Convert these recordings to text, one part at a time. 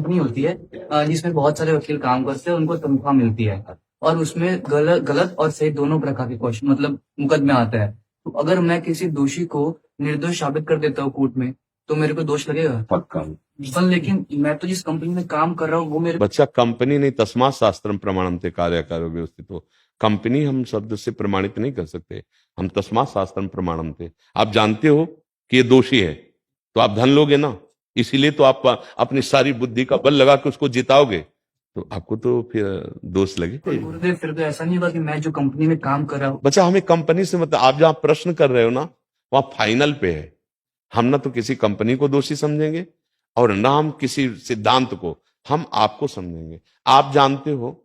Company होती है जिसमें बहुत सारे वकील काम करते हैं, उनको तनख्वाह मिलती है और उसमें गलत गलत और सही दोनों प्रकार के क्वेश्चन मतलब मुकदमे आते हैं। तो अगर मैं किसी दोषी को निर्दोष साबित कर देता हूँ कोर्ट में, तो मेरे को दोष लगेगा? पक्का। पर लेकिन मैं तो जिस कंपनी में काम कर रहा हूँ वो मेरे बच्चा कंपनी नहीं, तस्मात् शास्त्रम प्रमाणन्ते कार्यकारो व्यवस्थितो। कंपनी हम शब्द से प्रमाणित नहीं कर सकते, हम तस्मात् शास्त्रम प्रमाणन्ते। आप जानते हो कि ये दोषी है तो आप धन लोगे ना, इसीलिए तो आप अपनी सारी बुद्धि का बल लगा के उसको जिताओगे, तो आपको तो फिर दोष लगे। गुरुदेव फिर तो ऐसा नहीं होगा कि मैं जो कंपनी में काम कर रहा हूँ। बच्चा हमें कंपनी से मतलब, आप जहां प्रश्न कर रहे हो ना वहां फाइनल पे है। हम ना तो किसी कंपनी को दोषी समझेंगे और ना हम किसी सिद्धांत को, हम आपको समझेंगे। आप जानते हो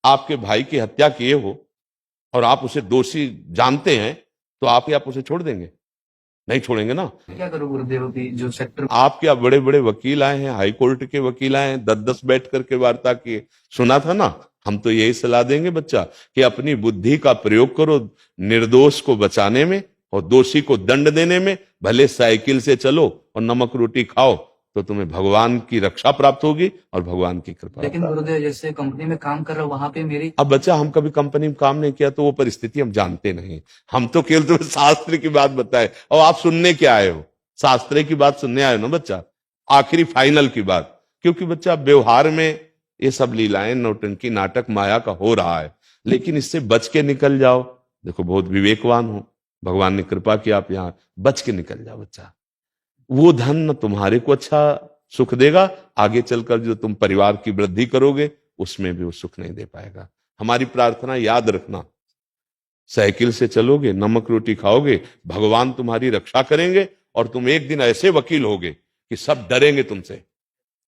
आपके भाई की हत्या किए हो और आप उसे दोषी जानते हैं, तो आप उसे छोड़ देंगे? नहीं छोड़ेंगे ना। क्या करूं गुरुदेव अभी जो सेक्टर आप क्या बड़े बड़े वकील आए हैं, हाई कोर्ट के वकील आए हैं, 10-10 बैठ करके वार्ता किए, सुना था ना। हम तो यही सलाह देंगे बच्चा कि अपनी बुद्धि का प्रयोग करो निर्दोष को बचाने में और दोषी को दंड देने में। भले साइकिल से चलो और नमक रोटी खाओ, तो तुम्हें भगवान की रक्षा प्राप्त होगी और भगवान की कृपा। लेकिन गुरुदेव जैसे कंपनी में काम कर रहा हूँ वहां पे मेरी अब बच्चा हम कभी कंपनी में काम नहीं किया तो वो परिस्थिति हम जानते नहीं। हम तो केवल तुम्हें शास्त्र की बात बताए और आप सुनने क्या आए हो, शास्त्र की बात सुनने आए हो ना बच्चा, आखिरी फाइनल की बात। क्योंकि बच्चा व्यवहार में ये सब लीलाएं नौटंकी नाटक माया का हो रहा है, लेकिन इससे बच के निकल जाओ। देखो बहुत विवेकवान हो, भगवान ने कृपा की, आप यहाँ बच के निकल जाओ बच्चा। वो धन न तुम्हारे को अच्छा सुख देगा, आगे चलकर जो तुम परिवार की वृद्धि करोगे उसमें भी वो सुख नहीं दे पाएगा। हमारी प्रार्थना याद रखना, साइकिल से चलोगे, नमक रोटी खाओगे, भगवान तुम्हारी रक्षा करेंगे और तुम एक दिन ऐसे वकील होगे कि सब डरेंगे तुमसे,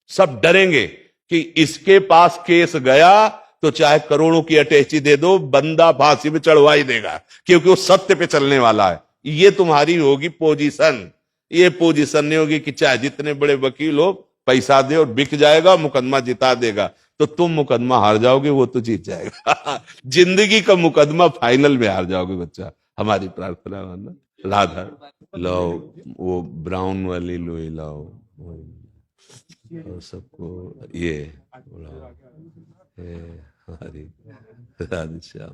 सब डरेंगे कि इसके पास केस गया तो चाहे करोड़ों की अटैची दे दो, बंदा फांसी पे चढ़वा ही देगा, क्योंकि वो सत्य पे चलने वाला है। ये तुम्हारी होगी पोजीशन। ये पोजीशन नहीं होगी कि चाहे जितने बड़े वकील हो, पैसा दे और बिक जाएगा, मुकदमा जिता देगा, तो तुम मुकदमा हार जाओगे, वो तो जीत जाएगा। जिंदगी का मुकदमा फाइनल में हार जाओगे बच्चा। हमारी प्रार्थना मानना। राधा लाओ, वो ब्राउन वाली लोई लाओ और सबको ये हमारी राधे श्याम।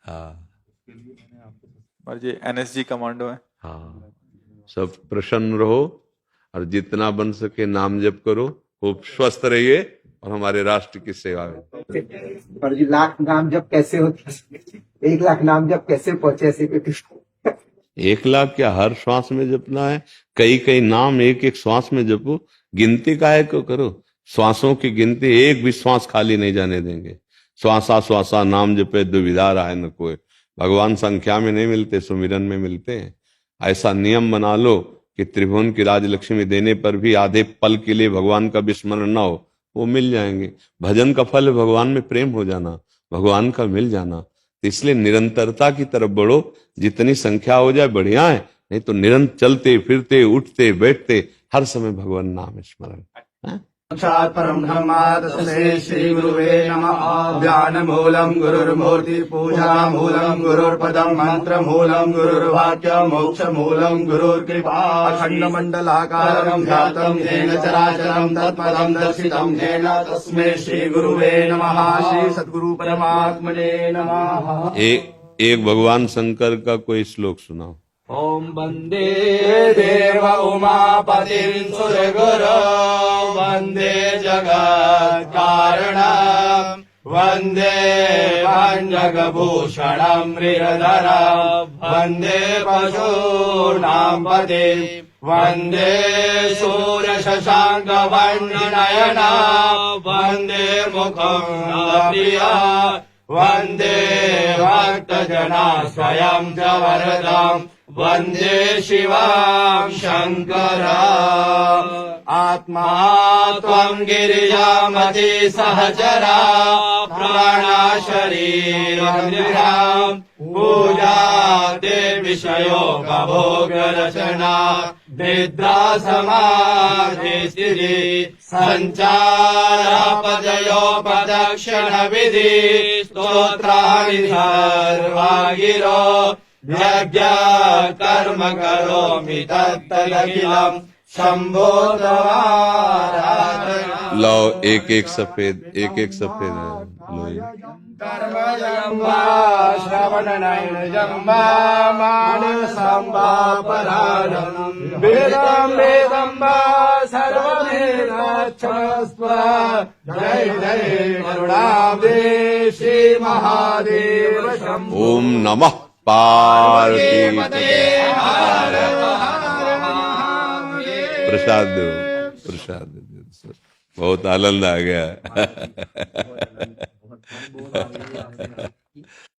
हाँ और ये एनएसजी कमांडो है। हाँ, सब प्रसन्न रहो और जितना बन सके नाम जप करो, खूब स्वस्थ रहिए और हमारे राष्ट्र की सेवा में। पर जी लाख नाम जप कैसे होता है? 1 लाख नाम जप कैसे पहुंचे ऐसे? 1 लाख क्या हर श्वास में जपना है? कई कई नाम एक एक श्वास में जपो। गिनती काहे को करो? श्वासों की गिनती, एक भी श्वास खाली नहीं जाने देंगे। श्वासा श्वासा नाम जपे दुविधा रहा न कोई। भगवान संख्या में नहीं मिलते, सुमिरन में मिलते हैं। ऐसा नियम बना लो कि त्रिभुवन की राजलक्ष्मी देने पर भी आधे पल के लिए भगवान का विस्मरण न हो, वो मिल जाएंगे। भजन का फल भगवान में प्रेम हो जाना, भगवान का मिल जाना। तो इसलिए निरंतरता की तरफ बढ़ो, जितनी संख्या हो जाए बढ़िया है, नहीं तो निरंतर चलते फिरते उठते बैठते हर समय भगवान नाम स्मरण। साक्षात् परम ब्रह्म तस्मै श्री गुरुवे नमः। ज्ञान मूलम गुरुर्मूर्ति पूजा मूलम गुरुर्पदम मंत्र मूलम गुरुर्वाक्य मोक्ष मूलम गुरुर्कृपा। अखंड मंडलाकारं व्याप्तं येन चराचरं तत्पदं दर्शितं येन तस्मै श्री गुरुवे नमः। श्री सद्गुरु परमात्मने नमः। एक भगवान शंकर का कोई श्लोक सुनाओ। ओम वंदे देव उमापतिं सुरगुरो वंदे जगत् कारणं वंदे भंजगभूषणं मृगधरं वंदे पशूनां पतिं वंदे सूर्यशशांक वह्निनयनं वंदे मुखं प्रिया वंदे भक्तजनाश्रयं च वरदं वंदे शिवं शंकरं। आत्मा त्वं गिरिजामति सहचरा प्राणा शरीरं निराम पूजा ते विषयोपभोग रचना निद्रा समाधि स्थिति संचारपदयोपदक्षिण विधि स्तोत्राणि सर्वा गिरो यज्ञ कर्म करोमि तत्तदखिलं शम्भो तवामि। लो एक एक सफेद है लो ये। कर्मजम्बा श्रवणनयनजम्बा मानसम्बा पराणम् वेदं वेदम्बा सर्वमेतच्छमस्व जय जय करुणाब्धे श्री महादेव शम्भो। ओम नमः पार्वती प्रसाद दो प्रसाद दो। बहुत आनंद आ गया